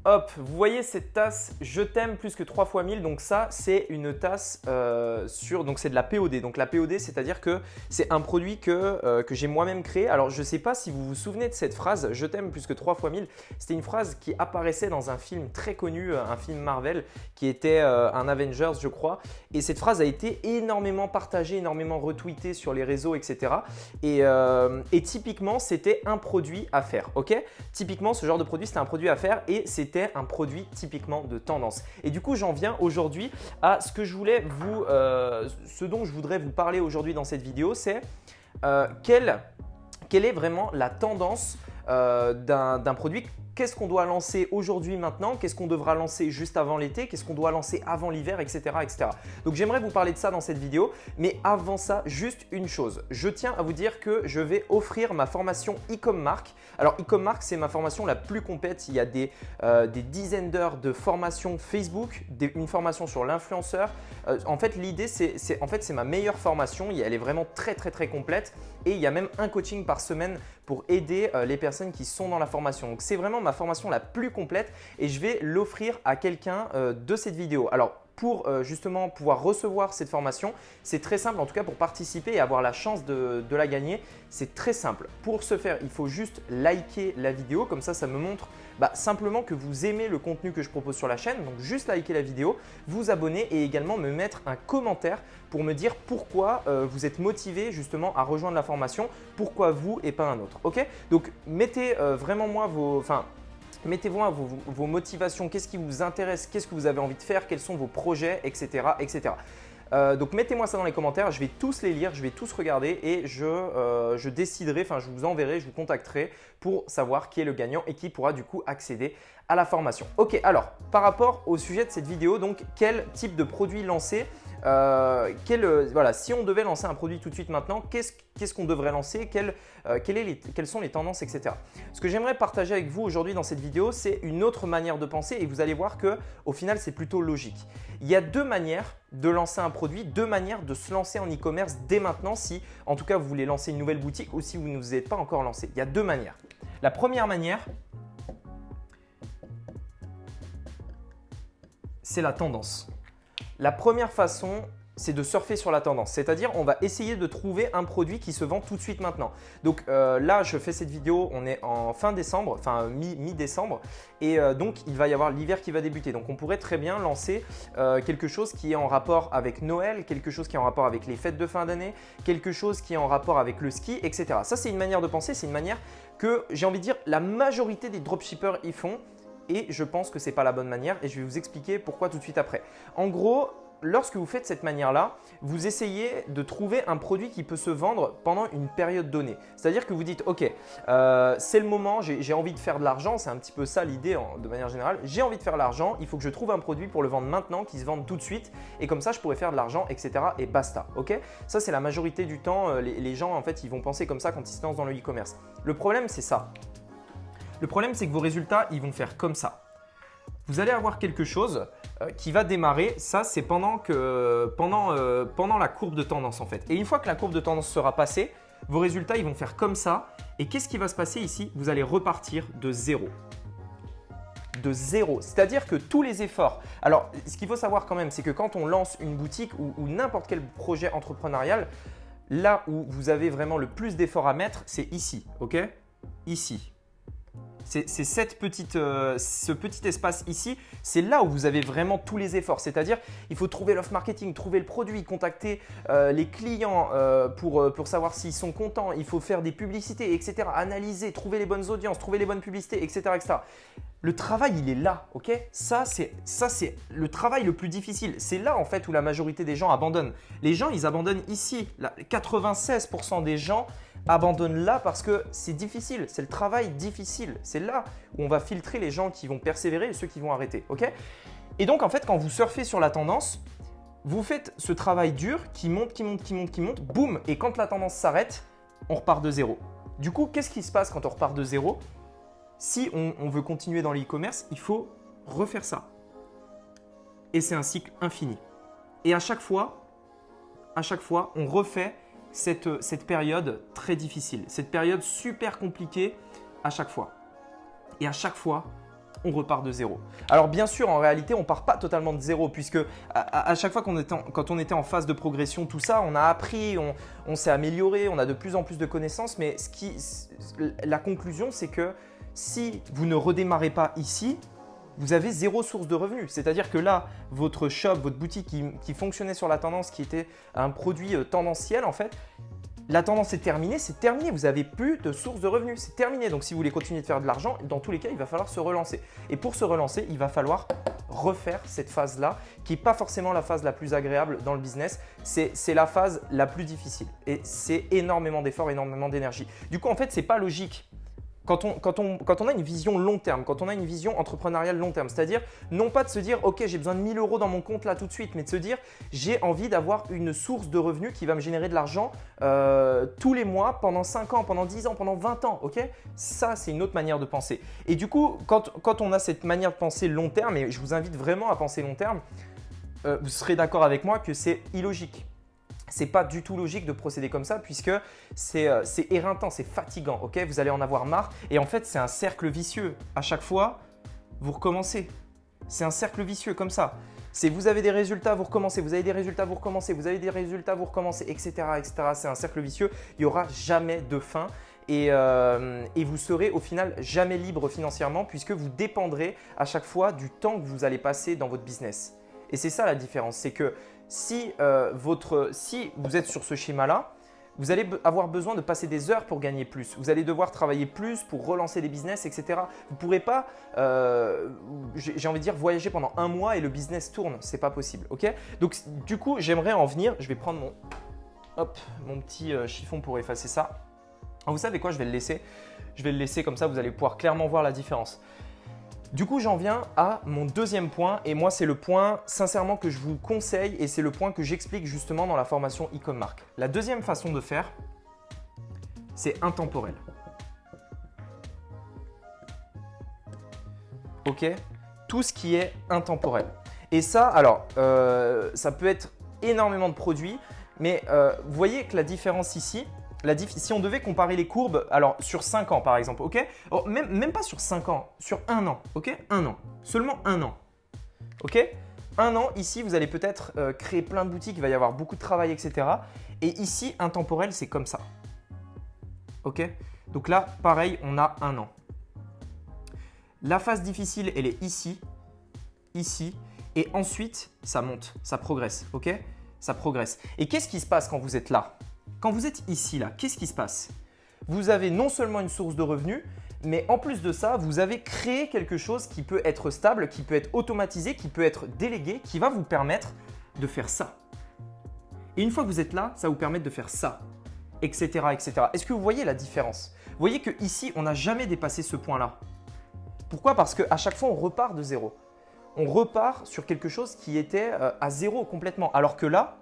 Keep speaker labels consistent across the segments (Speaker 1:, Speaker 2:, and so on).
Speaker 1: Hop, vous voyez cette tasse, je t'aime plus que 3 fois 1000. Donc ça, c'est une tasse donc c'est de la POD. Donc la POD, c'est-à-dire que c'est un produit que j'ai moi-même créé. Alors je ne sais pas si vous vous souvenez de cette phrase, je t'aime plus que 3 fois 1000. C'était une phrase qui apparaissait dans un film très connu, un film Marvel qui était un Avengers, je crois. Et cette phrase a été énormément partagée, énormément retweetée sur les réseaux, etc. Et typiquement, c'était un produit à faire. Ok, typiquement, ce genre de produit, c'était un produit à faire et c'était un produit typiquement de tendance. Et du coup, j'en viens aujourd'hui à ce dont je voudrais vous parler aujourd'hui dans cette vidéo, c'est quelle est vraiment la tendance d'un produit. Qu'est-ce qu'on doit lancer aujourd'hui maintenant? Qu'est-ce qu'on devra lancer juste avant l'été? Qu'est-ce qu'on doit lancer avant l'hiver, etc., etc. Donc j'aimerais vous parler de ça dans cette vidéo. Mais avant ça, juste une chose. Je tiens à vous dire que je vais offrir ma formation e-com mark. Alors e-com mark, c'est ma formation la plus complète. Il y a des dizaines d'heures de formation Facebook, une formation sur l'influenceur. En fait, l'idée, c'est ma meilleure formation. Elle est vraiment très, très, très complète. Et il y a même un coaching par semaine pour aider les personnes qui sont dans la formation. Donc, c'est vraiment ma formation la plus complète et je vais l'offrir à quelqu'un de cette vidéo. Alors, pour justement pouvoir recevoir cette formation, c'est très simple. En tout cas, pour participer et avoir la chance de la gagner, c'est très simple. Pour ce faire, il faut juste liker la vidéo. Comme ça me montre simplement que vous aimez le contenu que je propose sur la chaîne. Donc, juste liker la vidéo, vous abonner et également me mettre un commentaire pour me dire pourquoi vous êtes motivé justement à rejoindre la formation, pourquoi vous et pas un autre. Ok? Donc, mettez vraiment mettez-moi vos motivations, qu'est-ce qui vous intéresse, qu'est-ce que vous avez envie de faire, quels sont vos projets, etc., etc. Donc mettez-moi ça dans les commentaires, je vais tous les lire, je vais tous regarder et je déciderai, je vous enverrai, je vous contacterai pour savoir qui est le gagnant et qui pourra du coup accéder à la formation. Ok, alors par rapport au sujet de cette vidéo, donc quel type de produit lancer? Voilà, si on devait lancer un produit tout de suite maintenant, qu'est-ce qu'on devrait lancer? Quelles sont les tendances, etc. Ce que j'aimerais partager avec vous aujourd'hui dans cette vidéo, c'est une autre manière de penser et vous allez voir qu'au final, c'est plutôt logique. Il y a deux manières de lancer un produit, deux manières de se lancer en e-commerce dès maintenant si en tout cas vous voulez lancer une nouvelle boutique ou si vous ne vous êtes pas encore lancé. Il y a deux manières. La première manière, c'est la tendance. La première façon, c'est de surfer sur la tendance. C'est-à-dire, on va essayer de trouver un produit qui se vend tout de suite maintenant. Donc là, je fais cette vidéo, on est en fin décembre, mi-décembre. Et donc, il va y avoir l'hiver qui va débuter. Donc, on pourrait très bien lancer quelque chose qui est en rapport avec Noël, quelque chose qui est en rapport avec les fêtes de fin d'année, quelque chose qui est en rapport avec le ski, etc. Ça, c'est une manière de penser. C'est une manière que j'ai envie de dire la majorité des dropshippers y font. Et je pense que ce n'est pas la bonne manière et je vais vous expliquer pourquoi tout de suite après. En gros, lorsque vous faites cette manière-là, vous essayez de trouver un produit qui peut se vendre pendant une période donnée. C'est-à-dire que vous dites « Ok, c'est le moment, j'ai envie de faire de l'argent ». C'est un petit peu ça l'idée de manière générale. J'ai envie de faire de l'argent, il faut que je trouve un produit pour le vendre maintenant, qui se vende tout de suite et comme ça, je pourrais faire de l'argent, etc. et basta. Ok, ça, c'est la majorité du temps. Les gens, en fait, ils vont penser comme ça quand ils se lancent dans le e-commerce. Le problème, c'est ça. Le problème, c'est que vos résultats, ils vont faire comme ça. Vous allez avoir quelque chose qui va démarrer. Ça, c'est pendant la courbe de tendance en fait. Et une fois que la courbe de tendance sera passée, vos résultats, ils vont faire comme ça. Et qu'est-ce qui va se passer ici? Vous allez repartir de zéro. De zéro. C'est-à-dire que tous les efforts… Alors, ce qu'il faut savoir quand même, c'est que quand on lance une boutique ou n'importe quel projet entrepreneurial, là où vous avez vraiment le plus d'efforts à mettre, c'est ici. Ok? Ici. C'est ce petit espace ici, c'est là où vous avez vraiment tous les efforts. C'est-à-dire, il faut trouver l'offre marketing, trouver le produit, contacter les clients pour savoir s'ils sont contents. Il faut faire des publicités, etc. Analyser, trouver les bonnes audiences, trouver les bonnes publicités, etc. etc. Le travail, il est là, ok? Ça, c'est le travail le plus difficile. C'est là, en fait, où la majorité des gens abandonnent. Les gens, ils abandonnent ici. 96% des gens abandonnent là parce que c'est difficile. C'est le travail difficile. C'est là où on va filtrer les gens qui vont persévérer et ceux qui vont arrêter, ok? Et donc, en fait, quand vous surfez sur la tendance, vous faites ce travail dur qui monte, qui monte, qui monte, qui monte, boum! Et quand la tendance s'arrête, on repart de zéro. Du coup, qu'est-ce qui se passe quand on repart de zéro? Si on veut continuer dans l'e-commerce, il faut refaire ça. Et c'est un cycle infini. Et à chaque fois, on refait cette période très difficile, cette période super compliquée à chaque fois. Et à chaque fois, on repart de zéro. Alors bien sûr, en réalité, on ne part pas totalement de zéro puisque à chaque fois quand on était en phase de progression, tout ça, on a appris, on s'est amélioré, on a de plus en plus de connaissances. Mais la conclusion, c'est que si vous ne redémarrez pas ici, vous avez zéro source de revenus. C'est-à-dire que là, votre shop, votre boutique qui fonctionnait sur la tendance, qui était un produit tendanciel en fait, la tendance est terminée, c'est terminé. Vous n'avez plus de source de revenus, c'est terminé. Donc si vous voulez continuer de faire de l'argent, dans tous les cas, il va falloir se relancer. Et pour se relancer, il va falloir refaire cette phase-là, qui n'est pas forcément la phase la plus agréable dans le business. C'est la phase la plus difficile. Et c'est énormément d'efforts, énormément d'énergie. Du coup, en fait, ce n'est pas logique. Quand on a une vision long terme, quand on a une vision entrepreneuriale long terme, c'est-à-dire non pas de se dire « Ok, j'ai besoin de 1000 € dans mon compte là tout de suite », mais de se dire « J'ai envie d'avoir une source de revenus qui va me générer de l'argent tous les mois, pendant 5 ans, pendant 10 ans, pendant 20 ans. » Ok, ça, c'est une autre manière de penser. Et du coup, quand on a cette manière de penser long terme, et je vous invite vraiment à penser long terme, vous serez d'accord avec moi que c'est illogique. C'est pas du tout logique de procéder comme ça puisque c'est éreintant, c'est fatigant, ok? Vous allez en avoir marre et en fait c'est un cercle vicieux. À chaque fois, vous recommencez. C'est un cercle vicieux comme ça. C'est vous avez des résultats, vous recommencez, vous avez des résultats, vous recommencez, vous avez des résultats, vous recommencez, etc. etc. C'est un cercle vicieux, il n'y aura jamais de fin et vous serez au final jamais libre financièrement puisque vous dépendrez à chaque fois du temps que vous allez passer dans votre business. Et c'est ça la différence, c'est que si vous êtes sur ce schéma-là, vous allez avoir besoin de passer des heures pour gagner plus. Vous allez devoir travailler plus pour relancer des business, etc. Vous ne pourrez pas, j'ai envie de dire, voyager pendant un mois et le business tourne. Ce n'est pas possible. Ok? Donc, du coup, j'aimerais en venir. Je vais prendre mon petit chiffon pour effacer ça. Alors, vous savez quoi? Je vais le laisser. Je vais le laisser comme ça, vous allez pouvoir clairement voir la différence. Du coup, j'en viens à mon deuxième point et moi, c'est le point sincèrement que je vous conseille et c'est le point que j'explique justement dans la formation e-com-mark. La deuxième façon de faire, c'est intemporel. Ok? Tout ce qui est intemporel. Et ça, alors, ça peut être énormément de produits, mais vous voyez que la différence ici, si on devait comparer les courbes, alors sur 5 ans par exemple, ok? Même pas sur 5 ans, sur 1 an, ok? 1 an, seulement 1 an, ok? 1 an, ici, vous allez peut-être créer plein de boutiques, il va y avoir beaucoup de travail, etc. Et ici, intemporel, c'est comme ça, ok? Donc là, pareil, on a 1 an. La phase difficile, elle est ici, ici, et ensuite, ça monte, ça progresse, ok? Ça progresse. Et qu'est-ce qui se passe quand vous êtes là? Quand vous êtes ici, là, qu'est-ce qui se passe? Vous avez non seulement une source de revenus, mais en plus de ça, vous avez créé quelque chose qui peut être stable, qui peut être automatisé, qui peut être délégué, qui va vous permettre de faire ça. Et une fois que vous êtes là, ça va vous permettre de faire ça, etc. etc. Est-ce que vous voyez la différence? Vous voyez qu'ici, on n'a jamais dépassé ce point-là. Pourquoi? Parce qu'à chaque fois, on repart de zéro. On repart sur quelque chose qui était à zéro complètement. Alors que là,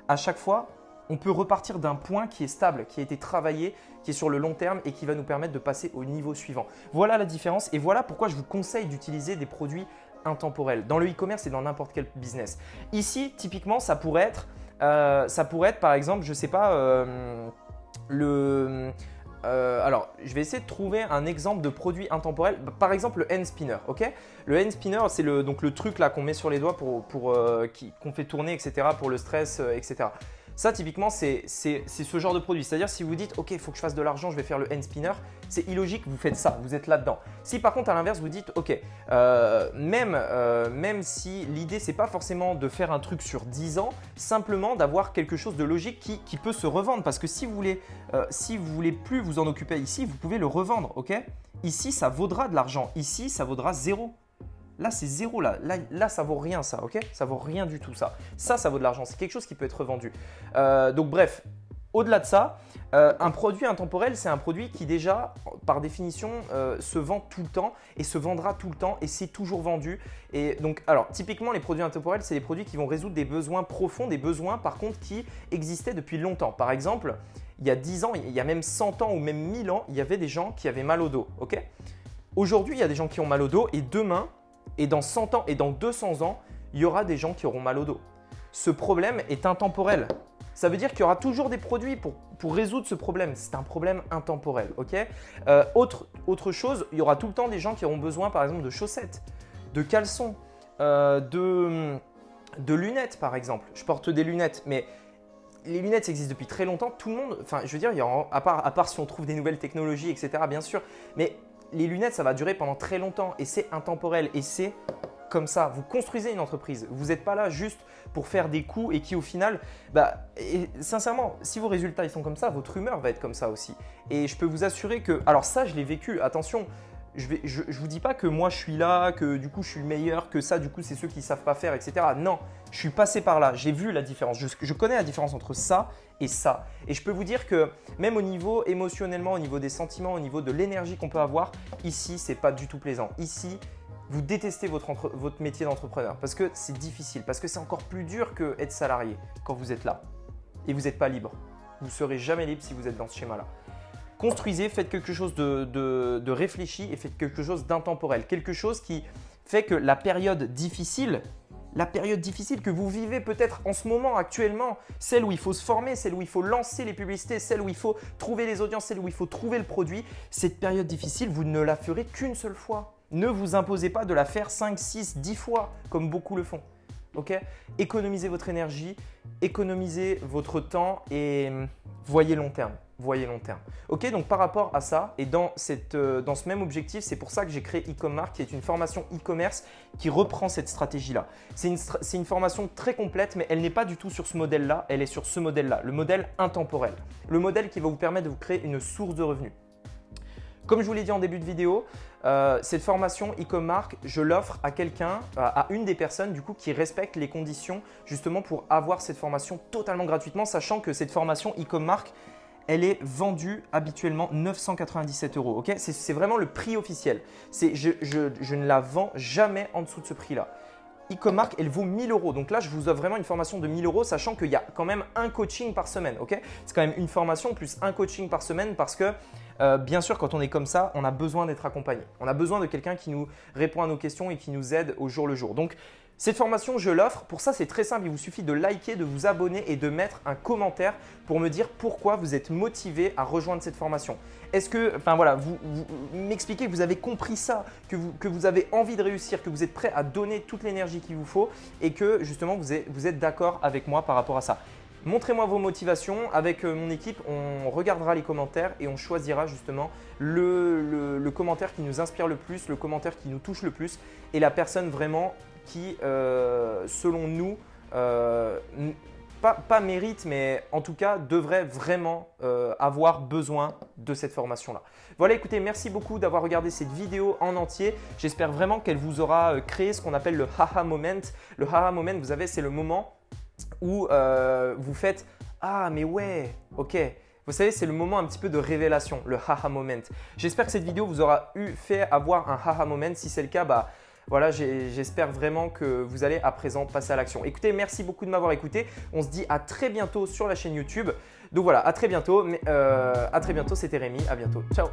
Speaker 1: à chaque fois, on peut repartir d'un point qui est stable, qui a été travaillé, qui est sur le long terme et qui va nous permettre de passer au niveau suivant. Voilà la différence et voilà pourquoi je vous conseille d'utiliser des produits intemporels dans le e-commerce et dans n'importe quel business. Ici, typiquement, ça pourrait être par exemple, je ne sais pas, alors, je vais essayer de trouver un exemple de produit intemporel. Par exemple, le hand spinner, ok? Le hand spinner, c'est donc le truc là qu'on met sur les doigts qu'on fait tourner, etc. pour le stress, etc. Ça, typiquement, c'est ce genre de produit. C'est-à-dire, si vous dites « Ok, il faut que je fasse de l'argent, je vais faire le hand spinner », c'est illogique, vous faites ça, vous êtes là-dedans. Si par contre, à l'inverse, vous dites « Ok, même si l'idée, ce n'est pas forcément de faire un truc sur 10 ans, simplement d'avoir quelque chose de logique qui peut se revendre. Parce que si vous voulez plus vous en occuper ici, vous pouvez le revendre, ok? Ici, ça vaudra de l'argent. Ici, ça vaudra 0. Là, c'est 0. Là, ça vaut rien, ça, ok? Ça vaut rien du tout, ça. Ça vaut de l'argent. C'est quelque chose qui peut être revendu. Donc, bref, au-delà de ça, un produit intemporel, c'est un produit qui déjà, par définition, se vend tout le temps et se vendra tout le temps et c'est toujours vendu. Et donc, alors, typiquement, les produits intemporels, c'est des produits qui vont résoudre des besoins profonds, des besoins, par contre, qui existaient depuis longtemps. Par exemple, il y a 10 ans, il y a même 100 ans ou même 1000 ans, il y avait des gens qui avaient mal au dos, ok? Aujourd'hui, il y a des gens qui ont mal au dos et demain, et dans 100 ans et dans 200 ans, il y aura des gens qui auront mal au dos. Ce problème est intemporel. Ça veut dire qu'il y aura toujours des produits pour résoudre ce problème. C'est un problème intemporel, ok? Autre chose, il y aura tout le temps des gens qui auront besoin par exemple de chaussettes, de caleçons, de lunettes par exemple. Je porte des lunettes, mais les lunettes, ça existe depuis très longtemps. Tout le monde, enfin je veux dire, à part si on trouve des nouvelles technologies, etc. bien sûr, mais les lunettes, ça va durer pendant très longtemps et c'est intemporel et c'est comme ça. Vous construisez une entreprise. Vous n'êtes pas là juste pour faire des coups et qui au final, et sincèrement, si vos résultats ils sont comme ça, votre humeur va être comme ça aussi. Et je peux vous assurer que, alors ça je l'ai vécu, attention, je vous dis pas que moi je suis là, que du coup je suis le meilleur, que ça du coup c'est ceux qui ne savent pas faire, etc. Non, je suis passé par là, j'ai vu la différence, je connais la différence entre ça et ça. Et je peux vous dire que même au niveau émotionnellement, au niveau des sentiments, au niveau de l'énergie qu'on peut avoir, ici c'est pas du tout plaisant. Ici, vous détestez votre métier d'entrepreneur parce que c'est difficile, parce que c'est encore plus dur que être salarié quand vous êtes là et vous n'êtes pas libre. Vous ne serez jamais libre si vous êtes dans ce schéma-là. Construisez, faites quelque chose de réfléchi et faites quelque chose d'intemporel. Quelque chose qui fait que la période difficile que vous vivez peut-être en ce moment, actuellement, celle où il faut se former, celle où il faut lancer les publicités, celle où il faut trouver les audiences, celle où il faut trouver le produit, cette période difficile, vous ne la ferez qu'une seule fois. Ne vous imposez pas de la faire 5, 6, 10 fois comme beaucoup le font. Okay? Économisez votre énergie, économisez votre temps et voyez long terme. Voyez long terme. Ok, donc par rapport à ça et dans ce même objectif, c'est pour ça que j'ai créé e-commerce, qui est une formation e-commerce qui reprend cette stratégie-là. C'est une formation très complète, mais elle n'est pas du tout sur ce modèle-là, elle est sur ce modèle-là, le modèle intemporel. Le modèle qui va vous permettre de vous créer une source de revenus. Comme je vous l'ai dit en début de vidéo, cette formation e-commerce, je l'offre à quelqu'un, à une des personnes du coup qui respecte les conditions justement pour avoir cette formation totalement gratuitement, sachant que cette formation e-commerce, elle est vendue habituellement 997 €. Okay, c'est vraiment le prix officiel. Je ne la vends jamais en dessous de ce prix-là. E-commerce, elle vaut 1 000 €. Donc là, je vous offre vraiment une formation de 1 000 €, sachant qu'il y a quand même un coaching par semaine. Okay, c'est quand même une formation plus un coaching par semaine parce que bien sûr, quand on est comme ça, on a besoin d'être accompagné. On a besoin de quelqu'un qui nous répond à nos questions et qui nous aide au jour le jour. Donc, cette formation, je l'offre. Pour ça, c'est très simple. Il vous suffit de liker, de vous abonner et de mettre un commentaire pour me dire pourquoi vous êtes motivé à rejoindre cette formation. Est-ce que, enfin voilà, vous m'expliquez que vous avez compris ça, que vous avez envie de réussir, que vous êtes prêt à donner toute l'énergie qu'il vous faut et que justement vous êtes d'accord avec moi par rapport à ça. Montrez-moi vos motivations. Avec mon équipe, on regardera les commentaires et on choisira justement le commentaire qui nous inspire le plus, le commentaire qui nous touche le plus et la personne vraiment qui, selon nous, pas mérite, mais en tout cas devrait vraiment avoir besoin de cette formation-là. Voilà, écoutez, merci beaucoup d'avoir regardé cette vidéo en entier. J'espère vraiment qu'elle vous aura créé ce qu'on appelle le haha moment. Le haha moment, vous savez, c'est le moment où vous faites « Ah, mais ouais, ok ». Vous savez, c'est le moment un petit peu de révélation, le haha moment. J'espère que cette vidéo vous aura fait avoir un haha moment. Si c'est le cas, voilà, j'espère vraiment que vous allez à présent passer à l'action. Écoutez, merci beaucoup de m'avoir écouté. On se dit à très bientôt sur la chaîne YouTube. Donc voilà, à très bientôt. C'était Rémi. À bientôt. Ciao.